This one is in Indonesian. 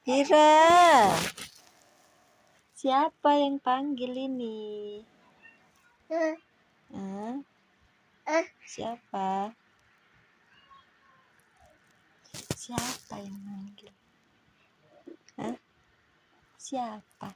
Ira, siapa yang panggil ini? Hah? Siapa? Siapa yang manggil? Hah? Siapa?